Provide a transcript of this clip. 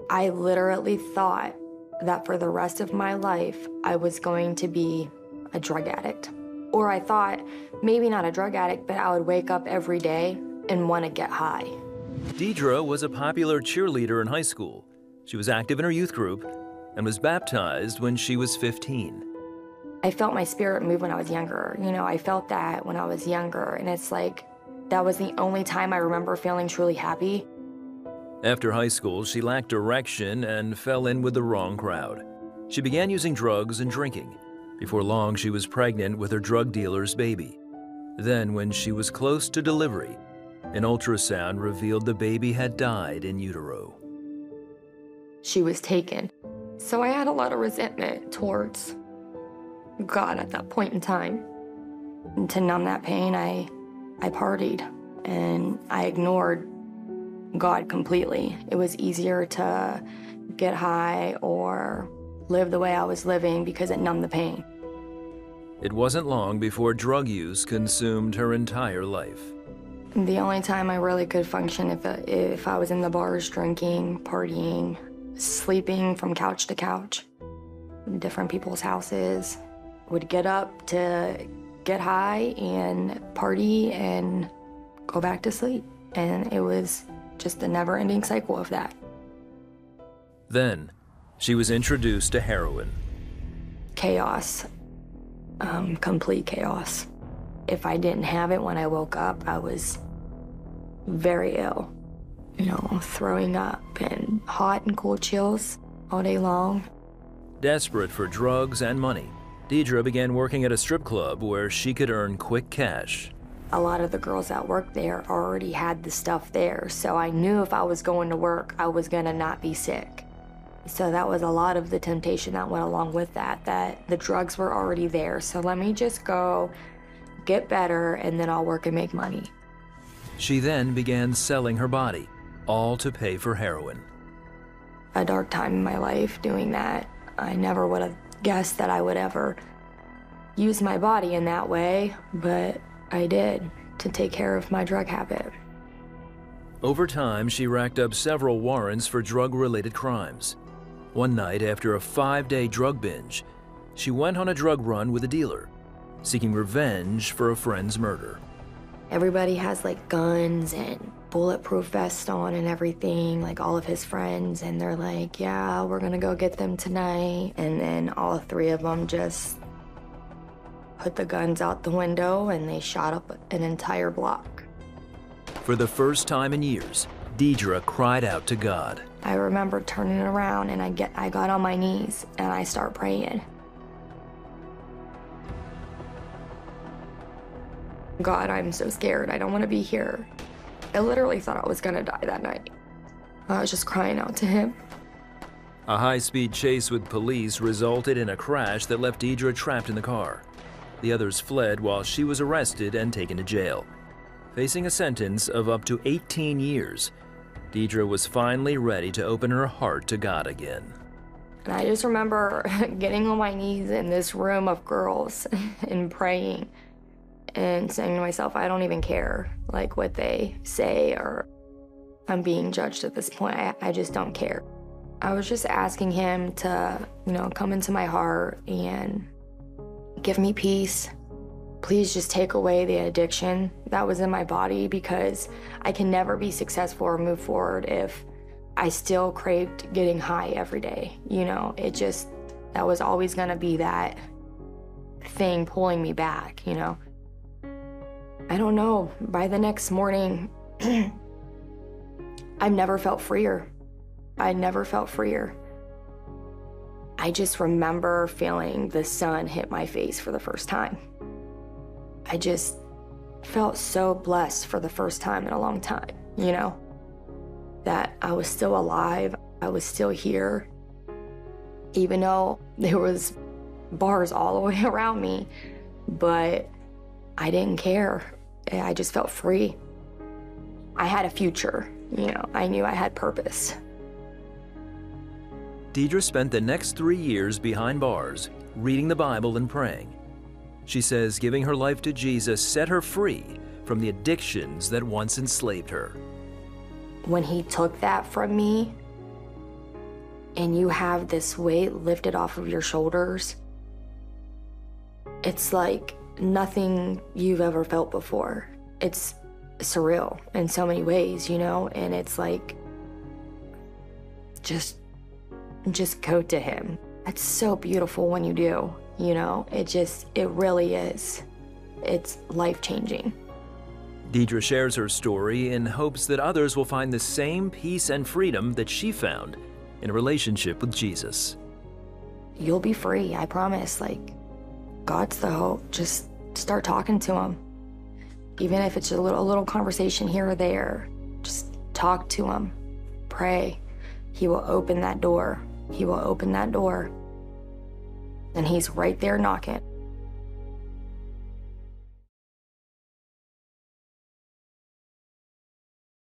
I literally thought that for the rest of my life, I was going to be a drug addict. Or I thought, maybe not a drug addict, but I would wake up every day and want to get high. Diedra was a popular cheerleader in high school. She was active in her youth group and was baptized when she was 15. I felt my spirit move when I was younger. You know, I felt that when I was younger, and it's like, that was the only time I remember feeling truly happy. After high school, she lacked direction and fell in with the wrong crowd. She began using drugs and drinking. Before long, she was pregnant with her drug dealer's baby. Then, when she was close to delivery, an ultrasound revealed the baby had died in utero. She was taken. So I had a lot of resentment towards God at that point in time. And to numb that pain, I partied, and I ignored God completely. It was easier to get high or live the way I was living because it numbed the pain. It wasn't long before drug use consumed her entire life. The only time I really could function if I was in the bars drinking, partying, sleeping from couch to couch, different people's houses. Would get up to get high and party and go back to sleep. And it was just a never-ending cycle of that. Then, she was introduced to heroin. Chaos, complete chaos. If I didn't have it when I woke up, I was very ill. You know, throwing up and hot and cold chills all day long. Desperate for drugs and money, Diedra began working at a strip club where she could earn quick cash. A lot of the girls that worked there already had the stuff there, so I knew if I was going to work, I was gonna not be sick. So that was a lot of the temptation that went along with that the drugs were already there, so let me just go, get better, and then I'll work and make money. She then began selling her body, all to pay for heroin. A dark time in my life doing that. I never would have guessed that I would ever use my body in that way, but I did, to take care of my drug habit. Over time, she racked up several warrants for drug-related crimes. One night, after a 5-day drug binge, she went on a drug run with a dealer, seeking revenge for a friend's murder. Everybody has like guns and bulletproof vests on and everything, like all of his friends, and they're like, yeah, we're gonna go get them tonight. And then all 3 of them just put the guns out the window and they shot up an entire block. For the first time in years, Diedra cried out to God. I remember turning around and I got on my knees and I start praying. God, I'm so scared. I don't want to be here. I literally thought I was gonna die that night. I was just crying out to him. A high-speed chase with police resulted in a crash that left Diedra trapped in the car. The others fled while she was arrested and taken to jail. Facing a sentence of up to 18 years, Diedra was finally ready to open her heart to God again. And I just remember getting on my knees in this room of girls and praying and saying to myself, I don't even care like what they say, or I'm being judged at this point. I just don't care. I was just asking him to, come into my heart and give me peace. Please just take away the addiction that was in my body, because I can never be successful or move forward if I still craved getting high every day. That was always gonna be that thing pulling me back, I don't know, by the next morning, I've never felt freer. I never felt freer. I just remember feeling the sun hit my face for the first time. I just felt so blessed for the first time in a long time, that I was still alive, I was still here, even though there was bars all the way around me, but I didn't care. I just felt free. I had a future, I knew I had purpose. Diedra spent the next 3 years behind bars, reading the Bible and praying. She says giving her life to Jesus set her free from the addictions that once enslaved her. When he took that from me, and you have this weight lifted off of your shoulders, it's like nothing you've ever felt before. It's surreal in so many ways, you know, and it's like, just go to him. It's so beautiful when you do, you know, it really is. It's life-changing. Diedra shares her story in hopes that others will find the same peace and freedom that she found in a relationship with Jesus. You'll be free, I promise. Like, God's the hope. Just start talking to him. Even if it's a little conversation here or there, just talk to him. Pray. He will open that door. He will open that door. And he's right there knocking.